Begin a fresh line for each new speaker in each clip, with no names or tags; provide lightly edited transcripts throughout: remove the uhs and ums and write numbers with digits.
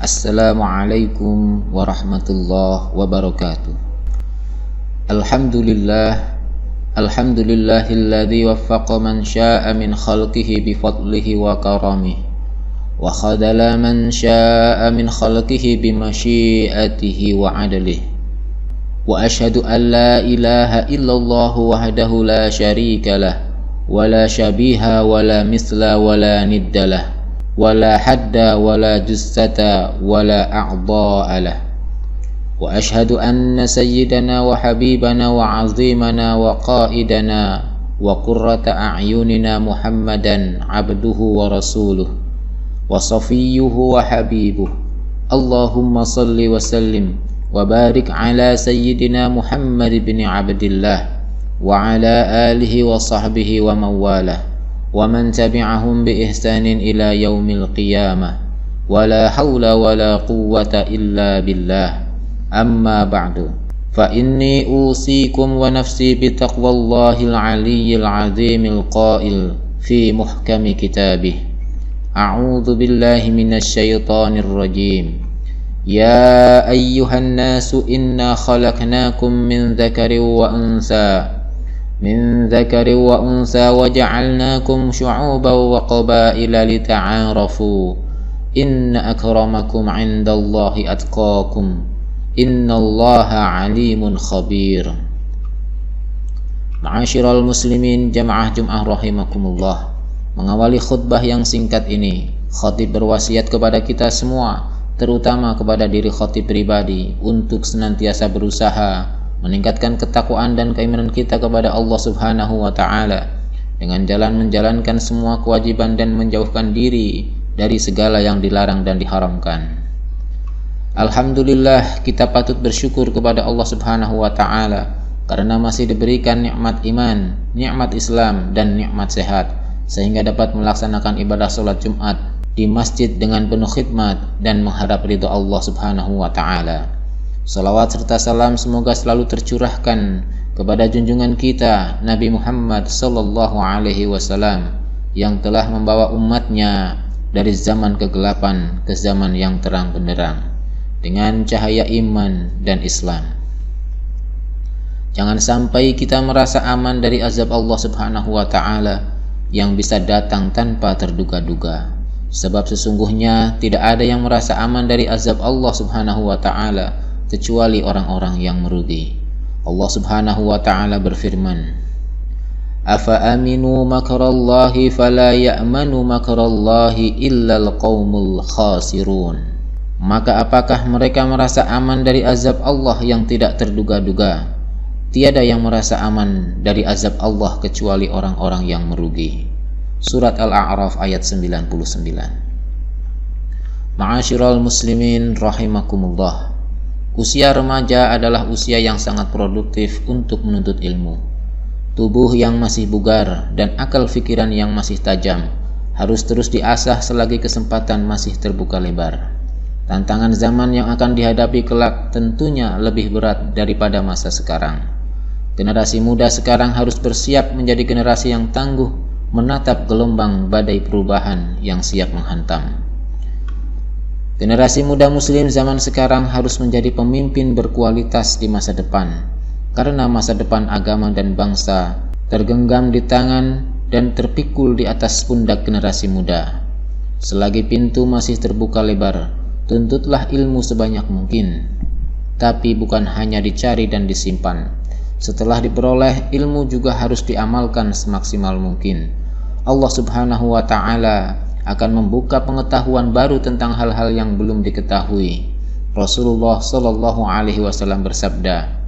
Assalamualaikum warahmatullahi wabarakatuh. Alhamdulillahilladzi waffaqa man syaa min khalqihi bi fadlihi wa karamihi wa khadala man syaa min khalqihi bi masyiatihi wa adlihi. Wa asyhadu an la ilaha illallah wahdahu la syarika lah wa la syabiha wa la misla wa la nidda lah wala hadda wala jussata wala a'dha'a lah. Wa ashhadu anna sayyidana wa habibana wa azimana wa qaidana wa qurrata a'yunina Muhammadan abduhu wa rasuluh wa safiyyuhu wa habibuh. Allahumma salli wa sallim wa barik ala sayyidina Muhammad bin Abdillah wa ala alihi wa sahbihi wa mawalah wa man tabi'ahum bi ihsanin ila yaumil qiyamah wa la hawla wa la quwwata illa billah. Amma ba'du, fa inni usikum wa nafsi bi taqwallahil aliyyil azimil qail fi muhkami kitabih. A'udzu billahi minasy syaithanir rajim. Ya ayyuhan nasu inna khalaqnakum min dzakarin wa unsa wa ja'alnakum syu'uban wa qabaila lita'arafu. Inna akramakum 'indallahi atqakum. Innallaha 'alimun khabir. Ma'asyiral muslimin jamaah Jumat rahimakumullah. Mengawali khutbah yang singkat ini, khatib berwasiat kepada kita semua, terutama kepada diri khatib pribadi, untuk senantiasa berusaha meningkatkan ketakwaan dan keimanan kita kepada Allah Subhanahu wa Ta'ala dengan menjalankan semua kewajiban dan menjauhkan diri dari segala yang dilarang dan diharamkan. Alhamdulillah, kita patut bersyukur kepada Allah Subhanahu wa Ta'ala karena masih diberikan nikmat iman, nikmat Islam, dan nikmat sehat, sehingga dapat melaksanakan ibadah sholat Jumat di masjid dengan penuh khidmat dan mengharap ridha Allah Subhanahu wa Ta'ala. Salawat serta salam semoga selalu tercurahkan kepada junjungan kita Nabi Muhammad sallallahu alaihi wasallam yang telah membawa umatnya dari zaman kegelapan ke zaman yang terang benderang dengan cahaya iman dan Islam. Jangan sampai kita merasa aman dari azab Allah Subhanahu wa Ta'ala yang bisa datang tanpa terduga-duga, sebab sesungguhnya tidak ada yang merasa aman dari azab Allah Subhanahu wa Ta'ala kecuali orang-orang yang merugi. Allah Subhanahu wa Ta'ala berfirman, Afa aminu makarallahi fala ya'manu makarallahi illal qaumul khasirun. Maka apakah mereka merasa aman dari azab Allah yang tidak terduga-duga? Tiada yang merasa aman dari azab Allah kecuali orang-orang yang merugi. Surat Al-A'raf ayat 99. Ma'asyiral muslimin rahimakumullah. Usia remaja adalah usia yang sangat produktif untuk menuntut ilmu. Tubuh yang masih bugar dan akal pikiran yang masih tajam harus terus diasah selagi kesempatan masih terbuka lebar. Tantangan zaman yang akan dihadapi kelak tentunya lebih berat daripada masa sekarang. Generasi muda sekarang harus bersiap menjadi generasi yang tangguh menatap gelombang badai perubahan yang siap menghantam. Generasi muda muslim zaman sekarang harus menjadi pemimpin berkualitas di masa depan, karena masa depan agama dan bangsa tergenggam di tangan dan terpikul di atas pundak generasi muda. Selagi pintu masih terbuka lebar, tuntutlah ilmu sebanyak mungkin, tapi bukan hanya dicari dan disimpan. Setelah diperoleh, ilmu juga harus diamalkan semaksimal mungkin. Allah Subhanahu wa Ta'ala akan membuka pengetahuan baru tentang hal-hal yang belum diketahui. Rasulullah sallallahu alaihi wasallam bersabda,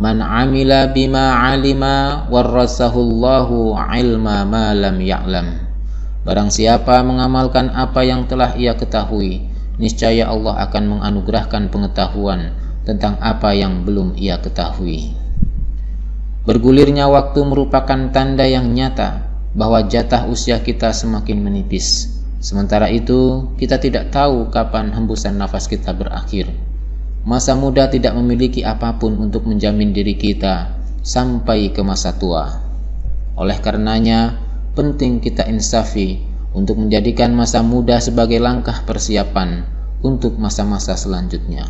Man amila bima alima warasahullahu ilma ma lam ya'lam. Barang siapa mengamalkan apa yang telah ia ketahui, niscaya Allah akan menganugerahkan pengetahuan tentang apa yang belum ia ketahui. Bergulirnya waktu merupakan tanda yang nyata bahwa jatah usia kita semakin menipis. Sementara itu, kita tidak tahu kapan hembusan nafas kita berakhir. Masa muda tidak memiliki apapun untuk menjamin diri kita sampai ke masa tua. Oleh karenanya, penting kita insafi untuk menjadikan masa muda sebagai langkah persiapan untuk masa-masa selanjutnya,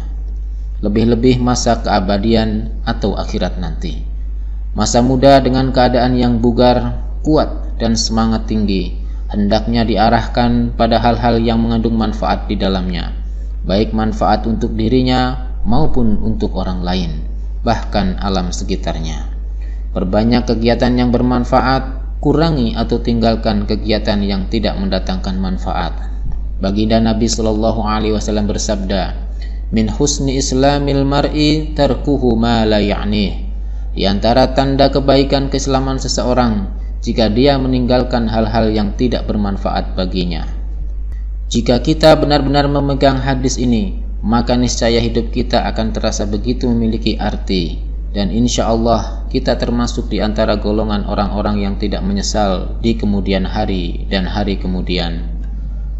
lebih-lebih masa keabadian atau akhirat nanti. Masa muda dengan keadaan yang bugar, kuat, dan semangat tinggi hendaknya diarahkan pada hal-hal yang mengandung manfaat di dalamnya, baik manfaat untuk dirinya maupun untuk orang lain, bahkan alam sekitarnya. Perbanyak kegiatan yang bermanfaat, kurangi atau tinggalkan kegiatan yang tidak mendatangkan manfaat. Baginda Nabi Shallallahu Alaihi Wasallam bersabda, "Min husni islamil mar'i tarkuhu ma la ya'nih." Di antara tanda kebaikan keislaman seseorang jika dia meninggalkan hal-hal yang tidak bermanfaat baginya. Jika kita benar-benar memegang hadis ini, maka niscaya hidup kita akan terasa begitu memiliki arti, dan insya Allah kita termasuk di antara golongan orang-orang yang tidak menyesal di kemudian hari dan hari kemudian.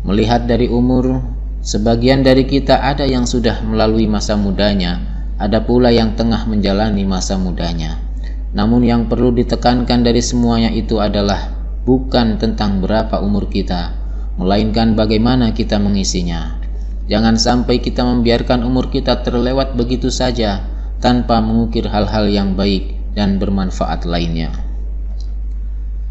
Melihat dari umur, sebagian dari kita ada yang sudah melalui masa mudanya, ada pula yang tengah menjalani masa mudanya. Namun yang perlu ditekankan dari semuanya itu adalah bukan tentang berapa umur kita, melainkan bagaimana kita mengisinya. Jangan sampai kita membiarkan umur kita terlewat begitu saja tanpa mengukir hal-hal yang baik dan bermanfaat lainnya.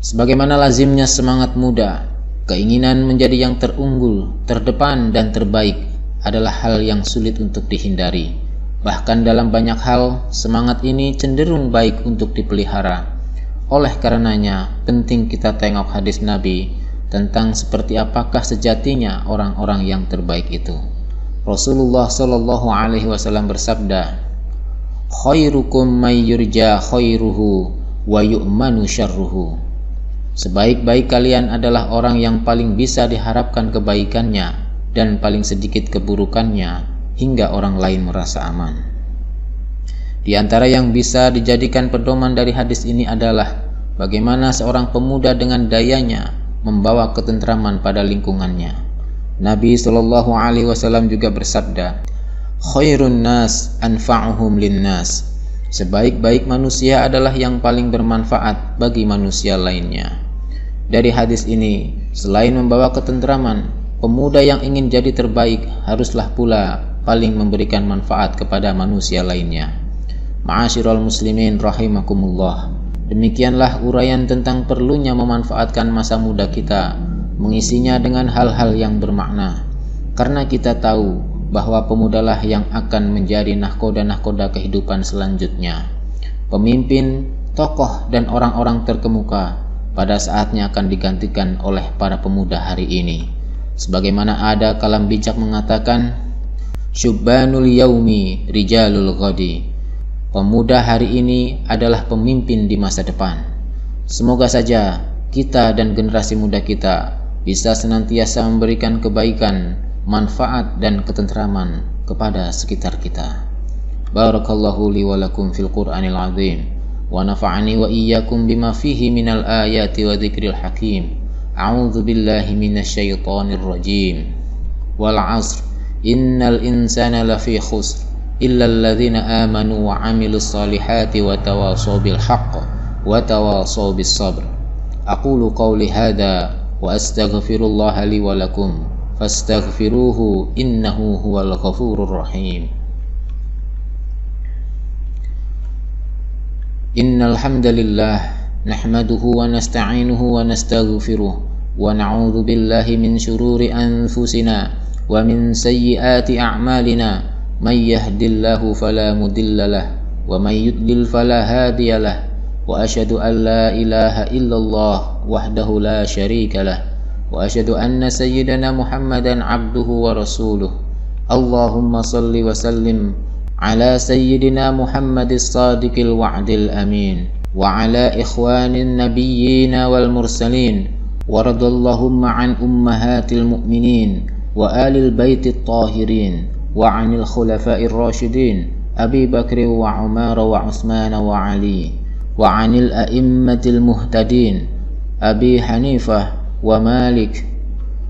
Sebagaimana lazimnya semangat muda, keinginan menjadi yang terunggul, terdepan, dan terbaik adalah hal yang sulit untuk dihindari. Bahkan dalam banyak hal, semangat ini cenderung baik untuk dipelihara. Oleh karenanya, penting kita tengok hadis Nabi tentang seperti apakah sejatinya orang-orang yang terbaik itu. Rasulullah Shallallahu Alaihi Wasallam bersabda, "Khairukum may yurja khairuhu wa yu'manu syarruhu." Sebaik-baik kalian adalah orang yang paling bisa diharapkan kebaikannya dan paling sedikit keburukannya, hingga orang lain merasa aman. Di antara yang bisa dijadikan pedoman dari hadis ini adalah bagaimana seorang pemuda dengan dayanya membawa ketentraman pada lingkungannya. Nabi Shallallahu Alaihi Wasallam juga bersabda, "Khairun nas anfa'uhum linnas." Sebaik-baik manusia adalah yang paling bermanfaat bagi manusia lainnya. Dari hadis ini, selain membawa ketentraman, pemuda yang ingin jadi terbaik haruslah pula paling memberikan manfaat kepada manusia lainnya. Ma'asyiral muslimin rahimakumullah. Demikianlah uraian tentang perlunya memanfaatkan masa muda kita, mengisinya dengan hal-hal yang bermakna. Karena kita tahu bahwa pemudalah yang akan menjadi nahkoda-nahkoda kehidupan selanjutnya. Pemimpin, tokoh, dan orang-orang terkemuka pada saatnya akan digantikan oleh para pemuda hari ini. Sebagaimana ada kalam bijak mengatakan, "Syubbanul yaumi rijalul ghadi." Pemuda hari ini adalah pemimpin di masa depan. Semoga saja kita dan generasi muda kita bisa senantiasa memberikan kebaikan, manfaat, dan ketentraman kepada sekitar kita. Barakallahu li wa lakum fil Qur'anil azim, wa nafa'ani wa iyyakum bima fihi minal ayati wa dzikril hakim. A'udzu billahi minasy syaithanir rajim. Wal 'asr innal insana lafi khusr illa alladzina amanu wa 'amilus solihati wa tawasaw bil haqq wa tawasaw bis sabr. Aqulu qawli hadza wa astaghfirullaha li wa lakum fastaghfiruhu innahu huwal ghafurur rahim. Innal hamdalillah nahmaduhu wa nasta'inuhu wa nastaghfiruh wa na'udzu billahi min shururi anfusina wa min sayyiati a'malina, may yahdillahu fala mudilla lah wa may yudlil fala hadiya lah, wa asyhadu an la ilaha illallah wahdahu la syarika lah, wa asyhadu anna sayyidana Muhammadan abduhu wa rasuluh. Allahumma salli wa sallim ala sayyidina Muhammadis sadiqil wa'dil amin wa ala ikhwanin nabiyyina wal mursalin wa radallahumma an ummahatil mu'minin wa alil baitit tahirin wa anil khulafa'ir rasyidin Abi Bakr wa Umar wa Utsman wa Ali wa anil a'immatil muhtadin Abi Hanifah wa Malik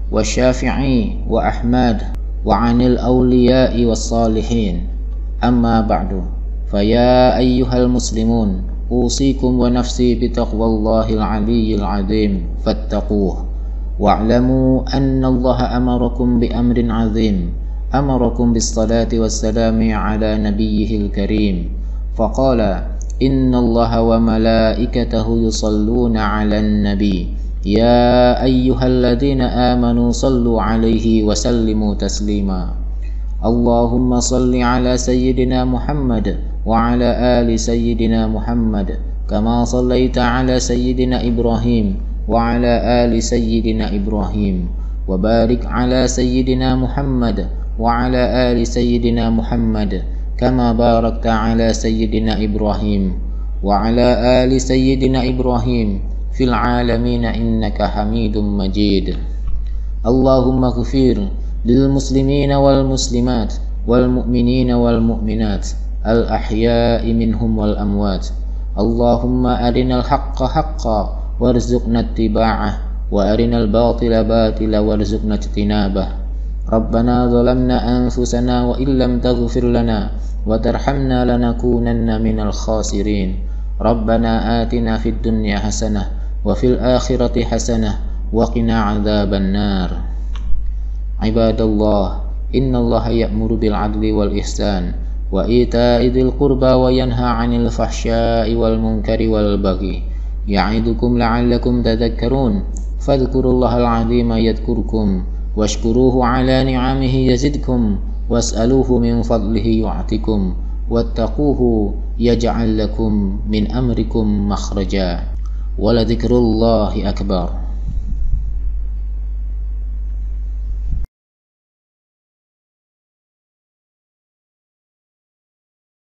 wa Syafi'i wa Ahmad wa anil awliya'i was salihin. Amma ba'du, faya ayyuhal muslimun, usikum wa nafsi bitaqwallahil aliyyil azim fattaquh. Wa'lamu anna Allah amarakum bi amrin azim, أمركم بالصلاة والسلام على نبيه الكريم فقال إن الله وملائكته يصلون على النبي يا أيها الذين آمنوا صلوا عليه وسلموا تسليما اللهم صل على سيدنا محمد وعلى آل سيدنا محمد كما صليت على سيدنا إبراهيم وعلى آل سيدنا إبراهيم وبارك على سيدنا محمد وعلى آل سيدنا محمد كما باركت على سيدنا إبراهيم وعلى آل سيدنا إبراهيم في العالمين إنك حميد مجيد اللهم اغفر للمسلمين والمسلمات والمؤمنين والمؤمنات الأحياء منهم والأموات اللهم أرنا الحق حقا وارزقنا اتباعه وأرنا الباطل باطلا وارزقنا اجتنابه ربنا ظلمنا أنفسنا وإن لم تغفر لنا وترحمنا لنكونن من الخاسرين ربنا آتنا في الدنيا حسنة وفي الآخرة حسنة وقنا عذاب النار عباد الله إن الله يأمر بالعدل والإحسان وإيتاء ذي القربى وينهى عن الفحشاء والمنكر والبغي يعظكم لعلكم تذكرون فاذكروا الله العظيم يذكركم واشكروه على نعمه يزدكم واسألوه من فضله يعطكم واتقوه يجعل لكم من أمركم مخرجا ولذكر الله أكبر